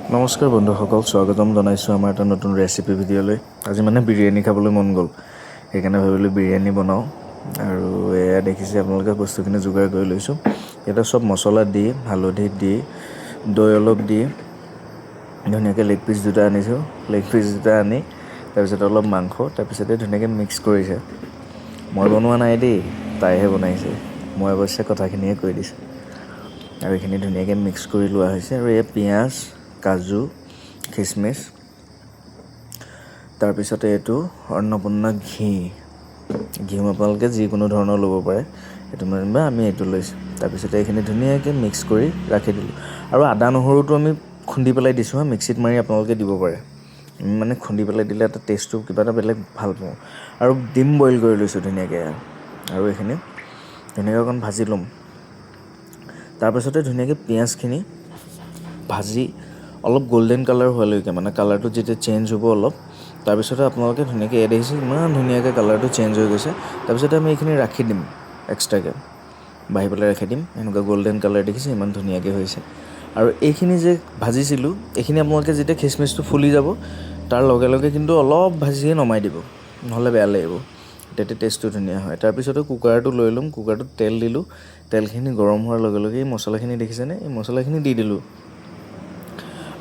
নমস্কাৰ বন্ধুসকল, স্বাগতম জনাইছোঁ আমাৰ এটা নতুন ৰেচিপি ভিডিঅ'লৈ। আজি মানে বিৰিয়ানী খাবলৈ মন গ'ল, সেইকাৰণে ভাবিলোঁ বিৰিয়ানী বনাওঁ। আৰু এয়া দেখিছে আপোনালোকে বস্তুখিনি যোগাৰ কৰি লৈছোঁ। ইয়াতে চব মছলা দি, হালধি দি, দৈ অলপ দি ধুনীয়াকৈ লেগ পিচ দুটা আনিছোঁ। লেগ পিচ দুটা আনি তাৰপিছত অলপ মাংস, তাৰপিছতে ধুনীয়াকৈ মিক্স কৰিছে। মই বনোৱা নাই দেই, তাইহে বনাইছে। মই অৱশ্যে কথাখিনিয়ে কৈ দিছোঁ। আৰু এইখিনি ধুনীয়াকৈ মিক্স কৰি লোৱা হৈছে। আৰু এই পিঁয়াজ, কাজু, খিচমিচ, তাৰপিছতে এইটো অন্নপূৰ্ণা ঘিউ আপোনালোকে যিকোনো ধৰণৰ ল'ব পাৰে, এইটো মানে আমি এইটো লৈছোঁ। তাৰপিছতে এইখিনি ধুনীয়াকৈ মিক্স কৰি ৰাখি দিলোঁ। আৰু আদা নহৰুটো আমি খুন্দি পেলাই দিছোঁ, মিক্সিত মাৰি আপোনালোকে দিব পাৰে। মানে খুন্দি পেলাই দিলে এটা টেষ্টটো কিবা এটা বেলেগ ভাল পাওঁ। আৰু ডিম বইল কৰি লৈছোঁ ধুনীয়াকৈ। আৰু এইখিনি ধুনীয়াকৈ অকণ ভাজি ল'ম। তাৰপিছতে ধুনীয়াকৈ পিঁয়াজখিনি ভাজি অলপ গ'ল্ডেন কালাৰ হোৱালৈকে, মানে কালাৰটো যেতিয়া চেঞ্জ হ'ব অলপ, তাৰপিছতে আপোনালোকে ধুনীয়াকৈ এয়া দেখিছে ইমান ধুনীয়াকৈ কালাৰটো চেঞ্জ হৈ গৈছে। তাৰপিছতে আমি এইখিনি ৰাখি দিম এক্সট্ৰাকৈ, বাঢ়ি পেলাই ৰাখি দিম। এনেকুৱা গ'ল্ডেন কালাৰ দেখিছে ইমান ধুনীয়াকৈ হৈছে। আৰু এইখিনি যে ভাজিছিলোঁ, এইখিনি আপোনালোকে যেতিয়া খিচমিচটো ফুলি যাব, তাৰ লগে লগে কিন্তু অলপ ভাজিয়ে নমাই দিব, নহ'লে বেয়া লাগিব। তেতিয়া টেষ্টটো ধুনীয়া হয়। তাৰপিছতে কুকাৰটো লৈ ল'ম, কুকাৰটোত তেল দিলোঁ। তেলখিনি গৰম হোৱাৰ লগে লগে এই মছলাখিনি দেখিছেনে, এই মছলাখিনি দি দিলোঁ।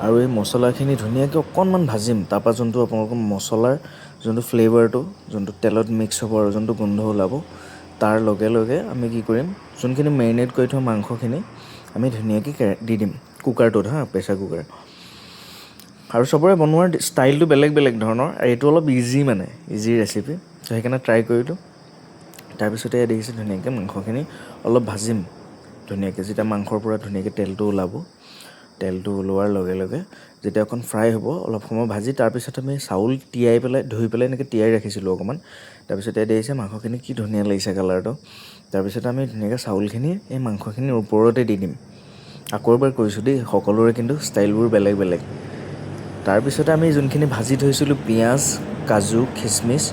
আৰু এই মছলাখিনি ধুনীয়াকৈ অকণমান ভাজিম। তাৰপৰা যোনটো আপোনালোকৰ মছলাৰ যোনটো ফ্লেভাৰটো, যোনটো তেলত মিক্স হ'ব আৰু যোনটো গোন্ধ ওলাব, তাৰ লগে লগে আমি কি কৰিম, যোনখিনি মেৰিনেট কৰি থোৱা মাংসখিনি আমি ধুনীয়াকৈ দি দিম কুকাৰটোত, প্ৰেছাৰ কুকাৰ। আৰু চবৰে বনোৱাৰ ষ্টাইলটো বেলেগ বেলেগ ধৰণৰ, আৰু এইটো অলপ ইজি ৰেচিপি, ত' সেইকাৰণে ট্ৰাই কৰিলোঁ। তাৰপিছতে দেখিছে ধুনীয়াকৈ মাংসখিনি অলপ ভাজিম ধুনীয়াকৈ। যেতিয়া মাংসৰ পৰা ধুনীয়াকৈ তেলটো ওলাব, তেলটো ওলোৱাৰ লগে লগে যেতিয়া অকণ ফ্ৰাই হ'ব, অলপ সময় ভাজি, তাৰপিছত আমি চাউল ধুই পেলাই এনেকৈ তিয়াই ৰাখিছিলোঁ অকণমান। তাৰপিছতে দেখিছে মাংসখিনি কি ধুনীয়া লাগিছে কালাৰটো। তাৰপিছত আমি ধুনীয়াকৈ চাউলখিনি এই মাংসখিনিৰ ওপৰতে দি দিম। আকৌ এবাৰ কৈছোঁ দেই, সকলোৰে কিন্তু ষ্টাইলবোৰ বেলেগ বেলেগ। তাৰপিছতে আমি যোনখিনি ভাজি থৈছিলোঁ পিঁয়াজ, কাজু, খিচমিচ,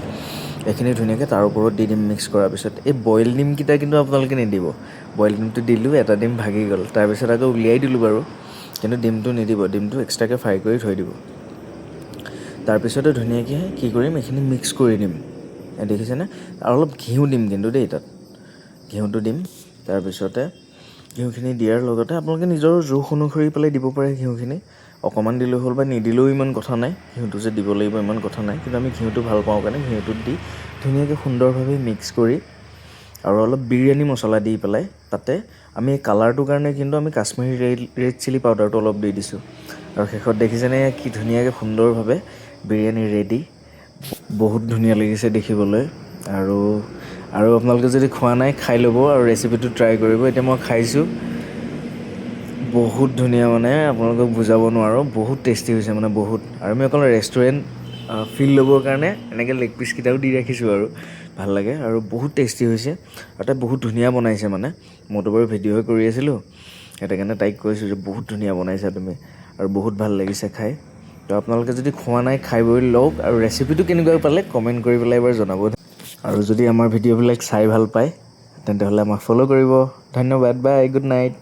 এইখিনি ধুনীয়াকৈ তাৰ ওপৰত দি দিম মিক্স কৰাৰ পিছত। এই বইল ডিমকেইটা কিন্তু আপোনালোকে নিদিব। বইল ডিমটো দিলোঁ, এটা ডিম ভাগি গ'ল। তাৰপিছত আকৌ উলিয়াই দিলোঁ বাৰু, কিন্তু ডিমটো নিদিব, ডিমটো এক্সট্ৰাকৈ ফ্ৰাই কৰি থৈ দিব। তাৰপিছতে ধুনীয়াকৈ কি কৰিম, এইখিনি মিক্স কৰি দিম। দেখিছেনে? আৰু অলপ ঘিউ দিম কিন্তু দেই, তাত ঘিউটো দিম। তাৰপিছতে ঘিউখিনি দিয়াৰ লগতে আপোনালোকে নিজৰ জোখ অনুসৰি পেলাই দিব পাৰে ঘিউখিনি। অকণমান দিলেও হ'ল বা নিদিলেও ইমান কথা নাই, ঘিউটো যে দিব লাগিব ইমান কথা নাই। কিন্তু আমি ঘিউটো ভাল পাওঁ কাৰণে ঘিউটোত দি ধুনীয়াকৈ সুন্দৰভাৱে মিক্স কৰি, আৰু অলপ বিৰিয়ানী মছলা দি পেলাই তাতে আমি এই কালাৰটোৰ কাৰণে কিন্তু আমি কাশ্মীৰী ৰেড চিলি পাউডাৰটো অলপ দি দিছোঁ। আৰু শেষত দেখিছেনে কি ধুনীয়াকৈ সুন্দৰভাৱে বিৰিয়ানী ৰেডি। বহুত ধুনীয়া লাগিছে দেখিবলৈ। আৰু আপোনালোকে যদি খোৱা নাই, খাই ল'ব আৰু ৰেচিপিটো ট্ৰাই কৰিব। এতিয়া মই খাইছোঁ, বহুত ধুনীয়া, মানে আপোনালোকক বুজাব নোৱাৰোঁ, বহুত টেষ্টি হৈছে মানে বহুত। আৰু আমি অকল ৰেষ্টুৰেণ্ট ফিল ল'বৰ কাৰণে এনেকৈ লেগ পিচকেইটাও দি ৰাখিছোঁ, আৰু ভাল লাগে আৰু বহুত টেষ্টি হৈছে। আৰু তাই বহুত ধুনীয়া বনাইছে, মানে মইতো বাৰু ভিডিঅ'হে কৰি আছিলোঁ, সেইটো কাৰণে তাইক কৈছোঁ যে বহুত ধুনীয়া বনাইছা তুমি, আৰু বহুত ভাল লাগিছে খাই। তো আপোনালোকে যদি খোৱা নাই, খাই বৈ লওক। আৰু ৰেচিপিটো কেনেকুৱা পালে কমেণ্ট কৰি পেলাই এবাৰ জনাব। আৰু যদি আমাৰ ভিডিঅ'বিলাক চাই ভাল পায়, তেন্তে হ'লে আমাক ফ'ল' কৰিব। ধন্যবাদ, বাই, গুড নাইট।